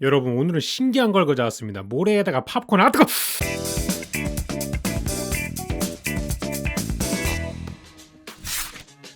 여러분, 오늘은 신기한 걸 가져왔습니다. 모래에다가 팝콘. 아 뜨거!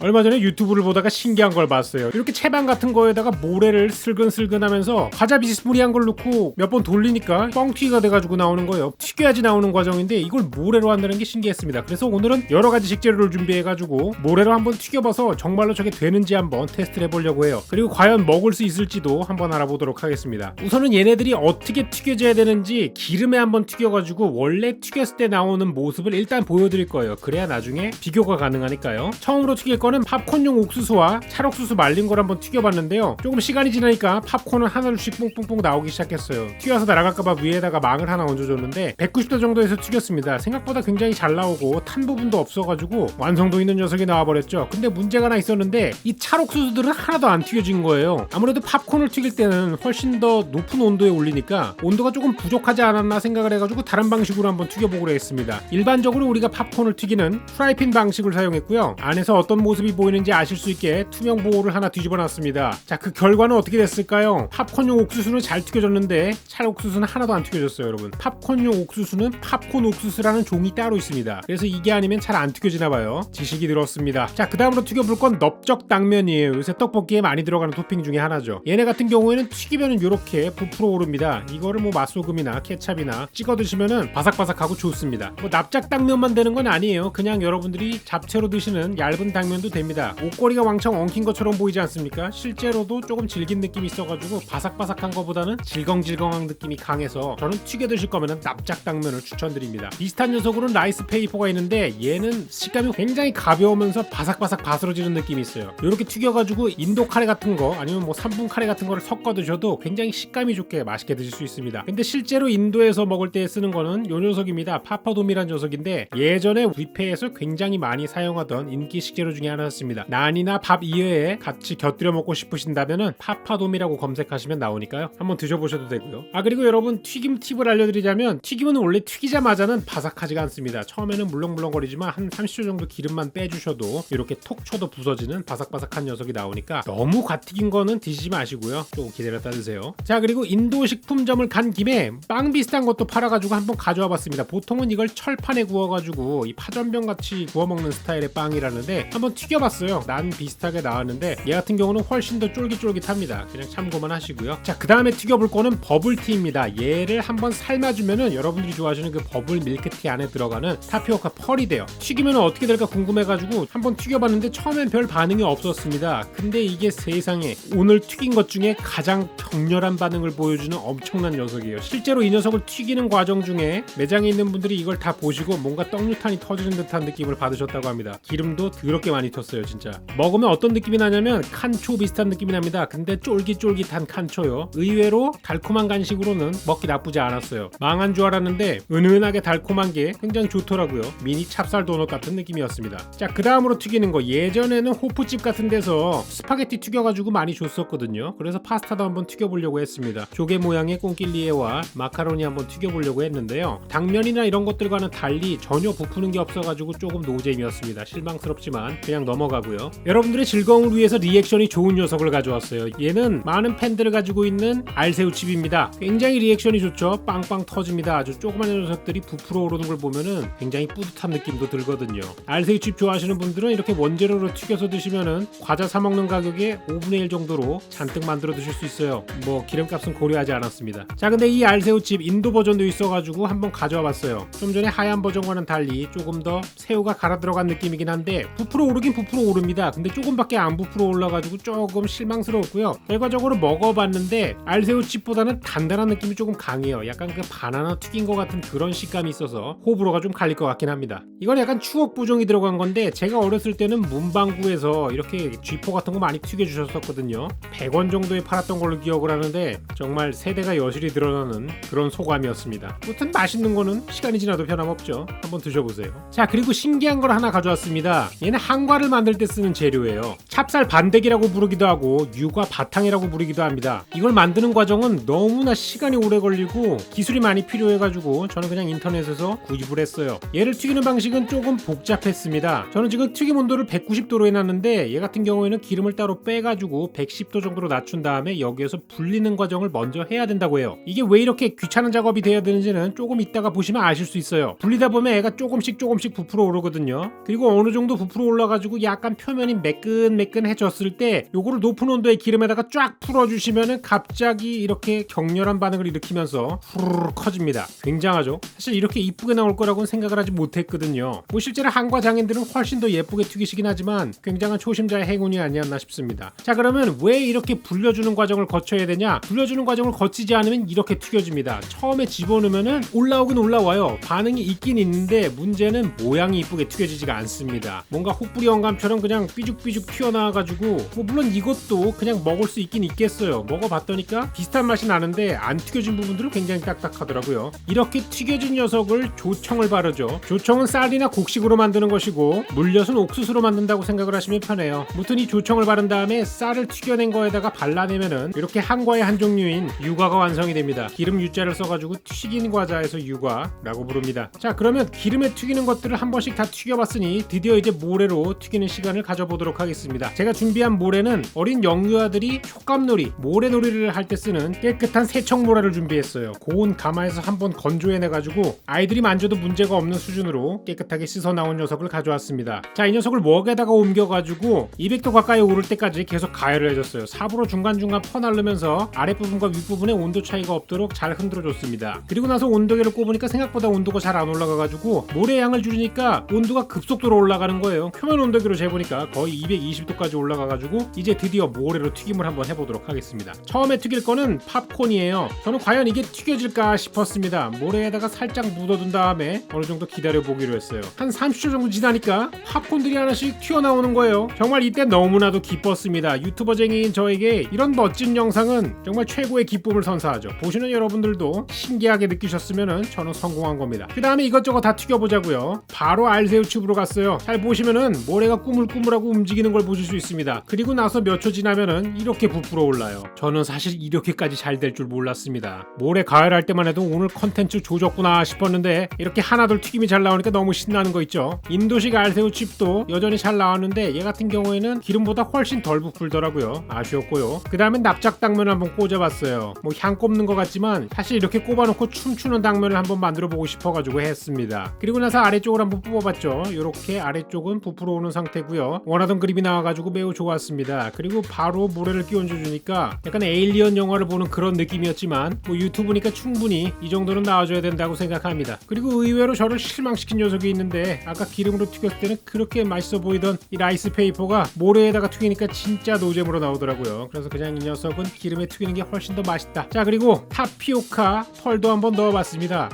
얼마 전에 유튜브를 보다가 신기한 걸 봤어요. 이렇게 채반 같은 거에다가 모래를 슬근슬근 하면서 과자 비스무리한 걸 넣고 몇 번 돌리니까 뻥튀기가 돼가지고 나오는 거예요. 튀겨야지 나오는 과정인데 이걸 모래로 한다는 게 신기했습니다. 그래서 오늘은 여러 가지 식재료를 준비해가지고 모래로 한번 튀겨봐서 정말로 저게 되는지 한번 테스트를 해보려고 해요. 그리고 과연 먹을 수 있을지도 한번 알아보도록 하겠습니다. 우선은 얘네들이 어떻게 튀겨져야 되는지 기름에 한번 튀겨가지고 원래 튀겼을 때 나오는 모습을 일단 보여드릴 거예요. 그래야 나중에 비교가 가능하니까요. 처음으로 튀길 거는 팝콘용 옥수수와 찰옥수수 말린 걸 한번 튀겨봤는데요. 조금 시간이 지나니까 팝콘은 하나씩 뽕뽕뽕 나오기 시작했어요. 튀어서 날아갈까봐 위에다가 망을 하나 얹어줬는데 190도 정도에서 튀겼습니다. 생각보다 굉장히 잘 나오고 탄 부분도 없어가지고 완성도 있는 녀석이 나와버렸죠. 근데 문제가 하나 있었는데 이 찰옥수수들은 하나도 안 튀겨진 거예요. 아무래도 팝콘을 튀길 때는 훨씬 더 높은 온도에 올리니까 온도가 조금 부족하지 않았나 생각을 해가지고 다른 방식으로 한번 튀겨보기로 했습니다. 일반적으로 우리가 팝콘을 튀기는 프라이팬 방식을 사용했고요. 안에서 어떤 모습이 보이는지 아실 수 있게 투명 보호를 하나 뒤집어 놨습니다. 자, 그 결과는 어떻게 됐을까요? 팝콘용 옥수수는 잘 튀겨졌는데 찰옥수수는 하나도 안 튀겨졌어요. 여러분, 팝콘용 옥수수는 팝콘 옥수수라는 종이 따로 있습니다. 그래서 이게 아니면 잘 안 튀겨지나 봐요. 지식이 들었습니다. 자, 그 다음으로 튀겨볼 건 넓적 당면이에요. 요새 떡볶이에 많이 들어가는 토핑 중에 하나죠. 얘네 같은 경우에는 튀기면 이렇게 부풀어 오릅니다. 이거를 뭐 맛소금이나 케찹이나 찍어 드시면은 바삭바삭하고 좋습니다. 뭐 납작 당면만 되는 건 아니에요. 그냥 여러분들이 잡채로 드시는 얇은 당면도 됩니다. 옷걸이가 왕창 엉킨 것처럼 보이지 않습니까? 실제로도 조금 질긴 느낌이 있어가지고 바삭바삭한 것보다는 질겅질겅한 느낌이 강해서 저는 튀겨 드실 거면 납작 당면을 추천드립니다. 비슷한 녀석으로는 라이스 페이퍼가 있는데 얘는 식감이 굉장히 가벼우면서 바삭바삭 바스러지는 느낌이 있어요. 이렇게 튀겨가지고 인도 카레 같은 거 아니면 뭐 3분 카레 같은 거를 섞어 드셔도 굉장히 식감이 좋게 맛있게 드실 수 있습니다. 근데 실제로 인도에서 먹을 때 쓰는 거는 요 녀석입니다. 파파돔이란 녀석인데 예전에 뷔페에서 굉장히 많이 사용하던 인기 식재료 중에 하나였습니다. 난이나 밥 이외에 같이 곁들여 먹고 싶으신다면은 파파돔이라고 검색하시면 나오니까요. 한번 드셔보셔도 되고요. 아, 그리고 여러분, 튀김 팁을 알려드리자면 튀김은 원래 튀기자마자는 바삭하지가 않습니다. 처음에는 물렁물렁거리지만 한 30초 정도 기름만 빼주셔도 이렇게 톡 쳐도 부서지는 바삭바삭한 녀석이 나오니까 너무 갓 튀긴 거는 드시지 마시고요. 조금 기다렸다 드세요. 자, 그리고 인도 식품점을 간 김에 빵 비슷한 것도 팔아가지고 한번 가져와 봤습니다. 보통은 이걸 철판에 구워가지고 이 파전병 같이 구워 먹는 스타일의 빵이라는데 한번 튀겨봤어요. 난 비슷하게 나왔는데 얘 같은 경우는 훨씬 더 쫄깃쫄깃합니다. 그냥 참고만 하시고요. 자, 그 다음에 튀겨볼 거는 버블티입니다. 얘를 한번 삶아주면은 여러분들이 좋아하시는 그 버블 밀크티 안에 들어가는 타피오카 펄이 돼요. 튀기면 어떻게 될까 궁금해가지고 한번 튀겨봤는데 처음엔 별 반응이 없었습니다. 근데 이게 세상에 오늘 튀긴 것 중에 가장 격렬한 반응을 보여주는 엄청난 녀석이에요. 실제로 이 녀석을 튀기는 과정 중에 매장에 있는 분들이 이걸 다 보시고 뭔가 떡류탄이 터지는 듯한 느낌을 받으셨다고 합니다. 기름도 더럽게 많이 텄어요. 진짜 먹으면 어떤 느낌이 나냐면 칸초 비슷한 느낌이 납니다. 근데 쫄깃쫄깃한 칸초요. 의외로 달콤한 간식으로는 먹기 나쁘지 않았어요. 망한 줄 알았는데 은은하게 달콤한 게 굉장히 좋더라고요. 미니 찹쌀 도넛 같은 느낌이었습니다. 자, 그 다음으로 튀기는 거, 예전에는 호프집 같은 데서 스파게티 튀겨가지고 많이 줬었거든요. 그래서 파스타도 한번 튀겨보려고 했습니다. 조개 모양의 꽁끼리에와 마카로니 한번 튀겨보려고 했는데요. 당면이나 이런 것들과는 달리 전혀 부푸는 게 없어가지고 조금 노잼이었습니다. 실망스럽지만 그냥 넘어가고요. 여러분들의 즐거움을 위해서 리액션이 좋은 녀석을 가져왔어요. 얘는 많은 팬들을 가지고 있는 알새우칩입니다. 굉장히 리액션이 좋죠. 빵빵 터집니다. 아주 조그만 녀석들이 부풀어 오르는 걸 보면은 굉장히 뿌듯한 느낌도 들거든요. 알새우칩 좋아하시는 분들은 이렇게 원재료로 튀겨서 드시면은 과자 사 먹는 가격의 5분의 1 정도로 잔뜩 만들어 드실 수 있어요. 뭐 기름값은 고려하지 않았습니다. 자, 근데 이 알새우칩 인도 버전도 있어가지고 한번 가져와 봤어요. 좀 전에 하얀 버전과는 달리 조금 더 새우가 갈아 들어간 느낌이긴 한데 부풀어 오르긴 부풀어 오릅니다. 근데 조금밖에 안 부풀어 올라가지고 조금 실망스러웠고요. 결과적으로 먹어봤는데 알새우칩보다는 단단한 느낌이 조금 강해요. 약간 그 바나나 튀긴 것 같은 그런 식감이 있어서 호불호가 좀 갈릴 것 같긴 합니다. 이건 약간 추억 보정이 들어간 건데 제가 어렸을 때는 문방구에서 이렇게 쥐포 같은 거 많이 튀겨주셨었거든요. 100원 정도에 팔았던 걸로 기억을 하는데 정말 세대가 여실히 드러나는 그런 소감이었습니다. 아무튼 맛있는 거는 시간이 지나도 변함없죠. 한번 드셔보세요. 자, 그리고 신기한 걸 하나 가져왔습니다. 얘는 한과를 찹쌀을 만들 때 쓰는 재료예요. 찹쌀 반대기라고 부르기도 하고 유과 바탕이라고 부르기도 합니다. 이걸 만드는 과정은 너무나 시간이 오래 걸리고 기술이 많이 필요해가지고 저는 그냥 인터넷에서 구입을 했어요. 얘를 튀기는 방식은 조금 복잡했습니다. 저는 지금 튀김 온도를 190도로 해놨는데 얘 같은 경우에는 기름을 따로 빼가지고 110도 정도로 낮춘 다음에 여기에서 불리는 과정을 먼저 해야 된다고 해요. 이게 왜 이렇게 귀찮은 작업이 돼야 되는지는 조금 이따가 보시면 아실 수 있어요. 불리다 보면 애가 조금씩 부풀어 오르거든요. 그리고 어느 정도 부풀어 올라가지고 약간 표면이 매끈매끈해졌을 때 요거를 높은 온도의 기름에다가 쫙 풀어주시면은 갑자기 이렇게 격렬한 반응을 일으키면서 후루룩 커집니다. 굉장하죠? 사실 이렇게 이쁘게 나올 거라고는 생각을 하지 못했거든요. 뭐 실제로 한과 장인들은 훨씬 더 예쁘게 튀기시긴 하지만 굉장한 초심자의 행운이 아니었나 싶습니다. 자, 그러면 왜 이렇게 불려주는 과정을 거쳐야 되냐? 불려주는 과정을 거치지 않으면 이렇게 튀겨집니다. 처음에 집어넣으면은 올라오긴 올라와요. 반응이 있긴 있는데 문제는 모양이 이쁘게 튀겨지지가 않습니다. 뭔가 혹부리 영감처럼 그냥 삐죽삐죽 튀어나와가지고 뭐 물론 이것도 그냥 먹을 수 있긴 있겠어요. 먹어봤더니까 비슷한 맛이 나는데 안 튀겨진 부분들은 굉장히 딱딱하더라고요. 이렇게 튀겨진 녀석을 조청을 바르죠. 조청은 쌀이나 곡식으로 만드는 것이고 물엿은 옥수수로 만든다고 생각을 하시면 편해요. 무튼 이 조청을 바른 다음에 쌀을 튀겨낸 거에다가 발라내면은 이렇게 한과의 한 종류인 유과가 완성이 됩니다. 기름 유자를 써가지고 튀긴 과자에서 유과라고 부릅니다. 자, 그러면 기름에 튀기는 것들을 한 번씩 다 튀겨봤으니 드디어 이제 모래로 튀기는 시간을 가져보도록 하겠습니다. 제가 준비한 모래는 어린 영유아들이 촉감놀이, 모래놀이를 할 때 쓰는 깨끗한 세척모래를 준비했어요. 고온 가마에서 한번 건조해내가지고 아이들이 만져도 문제가 없는 수준으로 깨끗하게 씻어 나온 녀석을 가져왔습니다. 자, 이 녀석을 웍에다가 옮겨가지고 200도 가까이 오를 때까지 계속 가열을 해줬어요. 삽으로 중간중간 퍼나르면서 아랫부분과 윗부분에 온도 차이가 없도록 잘 흔들어줬습니다. 그리고 나서 온도계를 꼽으니까 생각보다 온도가 잘 안 올라가가지고 모래 양을 줄이니까 온도가 급속도로 올라가는 거예요. 표면 온도계로 재보니까 거의 220도까지 올라가가지고 이제 드디어 모래로 튀김을 한번 해보도록 하겠습니다. 처음에 튀길 거는 팝콘이에요. 저는 과연 이게 튀겨질까 싶었습니다. 모래에다가 살짝 묻어둔 다음에 어느 정도 기다려보기로 했어요. 한 30초 정도 지나니까 팝콘들이 하나씩 튀어나오는 거예요. 정말 이때 너무나도 기뻤습니다. 유튜버쟁이인 저에게 이런 멋진 영상은 정말 최고의 기쁨을 선사하죠. 보시는 여러분들도 신기하게 느끼셨으면 저는 성공한 겁니다. 그 다음에 이것저것 다 튀겨보자고요. 바로 알새우칩으로 갔어요. 잘 보시면은 모래가 꾸물꾸물하고 움직이는 걸 보실 수 있습니다. 그리고 나서 몇 초 지나면은 이렇게 부풀어 올라요. 저는 사실 이렇게까지 잘 될 줄 몰랐습니다. 모래 가열할 때만 해도 오늘 컨텐츠 조졌구나 싶었는데 이렇게 하나둘 튀김이 잘 나오니까 너무 신나는 거 있죠. 인도식 알새우칩도 여전히 잘 나왔는데 얘 같은 경우에는 기름보다 훨씬 덜 부풀더라고요. 아쉬웠고요. 그 다음에 납작 당면을 한번 꽂아봤어요. 뭐 향 꼽는 것 같지만 사실 이렇게 꼽아놓고 춤추는 당면을 한번 만들어보고 싶어가지고 했습니다. 그리고 나서 아래쪽을 한번 뽑아봤죠. 이렇게 아래쪽은 부풀어 오는 상태고요. 원하던 그림이 나와가지고 매우 좋았습니다. 그리고 바로 모래를 끼얹어주니까 약간 에일리언 영화를 보는 그런 느낌이었지만 뭐 유튜브니까 충분히 이 정도는 나와줘야 된다고 생각합니다. 그리고 의외로 저를 실망시킨 녀석이 있는데 아까 기름으로 튀겼을 때는 그렇게 맛있어 보이던 이 라이스 페이퍼가 모래에다가 튀기니까 진짜 노잼으로 나오더라고요. 그래서 그냥 이 녀석은 기름에 튀기는 게 훨씬 더 맛있다. 자, 그리고 타피오카 펄도 한번 넣어봤습니다.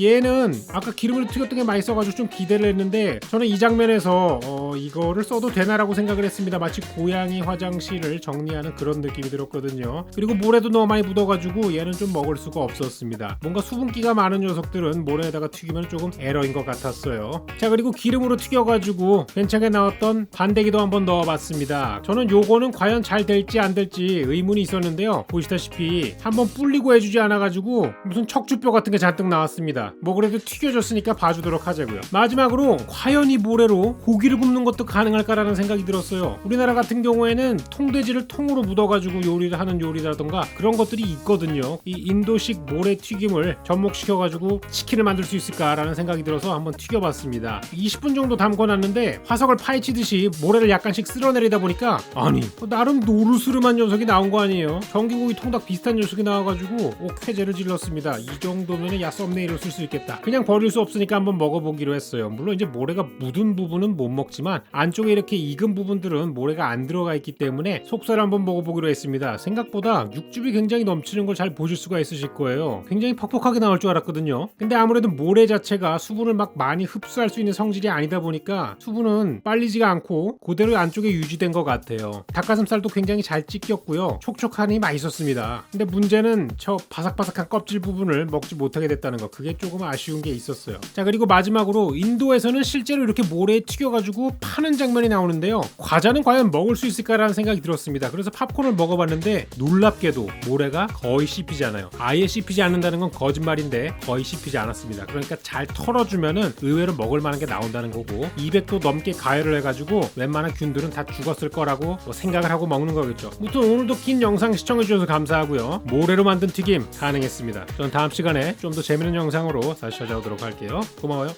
얘는 아까 기름을 튀겼던 게 맛있어가지고 좀 기대를 했는데 저는 이 장면에서 이거를 써도 되나라고 생각을 했습니다. 마치 고양이 화장실을 정리하는 그런 느낌이 들었거든요. 그리고 모래도 너무 많이 묻어가지고 얘는 좀 먹을 수가 없었습니다. 뭔가 수분기가 많은 녀석들은 모래에다가 튀기면 조금 에러인 것 같았어요. 자, 그리고 기름으로 튀겨가지고 괜찮게 나왔던 반대기도 한번 넣어봤습니다. 저는 요거는 과연 잘 될지 안 될지 의문이 있었는데요. 보시다시피 한번 불리고 해주지 않아가지고 무슨 척추뼈 같은 게 잔뜩 나왔습니다. 뭐 그래도 튀겨졌으니까 봐주도록 하자고요. 마지막으로 과연 이 모래로 고기를 굽는 것도 가능할까라는 생각이 들었어요. 우리나라 같은 경우에는 통돼지를 통으로 묻어가지고 요리를 하는 요리라던가 그런 것들이 있거든요. 이 인도식 모래 튀김을 접목시켜가지고 치킨을 만들 수 있을까라는 생각이 들어서 한번 튀겨봤습니다. 20분 정도 담궈놨는데 화석을 파헤치듯이 모래를 약간씩 쓸어내리다 보니까 아니 나름 노르스름한 녀석이 나온 거 아니에요. 전기고기 통닭 비슷한 녀석이 나와가지고 쾌재를 질렀습니다. 이 정도면 야 썸네일을 쓸 수 있겠다. 그냥 버릴 수 없으니까 한번 먹어보기로 했어요. 물론 이제 모래가 묻은 부분은 못 먹지만 안쪽에 이렇게 익은 부분들은 모래가 안 들어가 있기 때문에 속살을 한번 먹어보기로 했습니다. 생각보다 육즙이 굉장히 넘치는 걸 잘 보실 수가 있으실 거예요. 굉장히 퍽퍽하게 나올 줄 알았거든요. 근데 아무래도 모래 자체가 수분을 막 많이 흡수할 수 있는 성질이 아니다 보니까 수분은 빨리지가 않고 그대로 안쪽에 유지된 것 같아요. 닭가슴살도 굉장히 잘 찢겼고요. 촉촉하니 맛있었습니다. 근데 문제는 저 바삭바삭한 껍질 부분을 먹지 못하게 됐다는 거. 그게 조금 아쉬운 게 있었어요. 자, 그리고 마지막으로 인도에서는 실제로 이렇게 모래에 튀겨가지고 파는 장면이 나오는데요. 과자는 과연 먹을 수 있을까라는 생각이 들었습니다. 그래서 팝콘을 먹어봤는데 놀랍게도 모래가 거의 씹히지 않아요. 아예 씹히지 않는다는 건 거짓말인데 거의 씹히지 않았습니다. 그러니까 잘 털어주면은 의외로 먹을 만한 게 나온다는 거고 200도 넘게 가열을 해가지고 웬만한 균들은 다 죽었을 거라고 생각을 하고 먹는 거겠죠. 무튼 오늘도 긴 영상 시청해주셔서 감사하고요. 모래로 만든 튀김 가능했습니다. 전 다음 시간에 좀 더 재밌는 영상으로 다시 찾아오도록 할게요. 고마워요.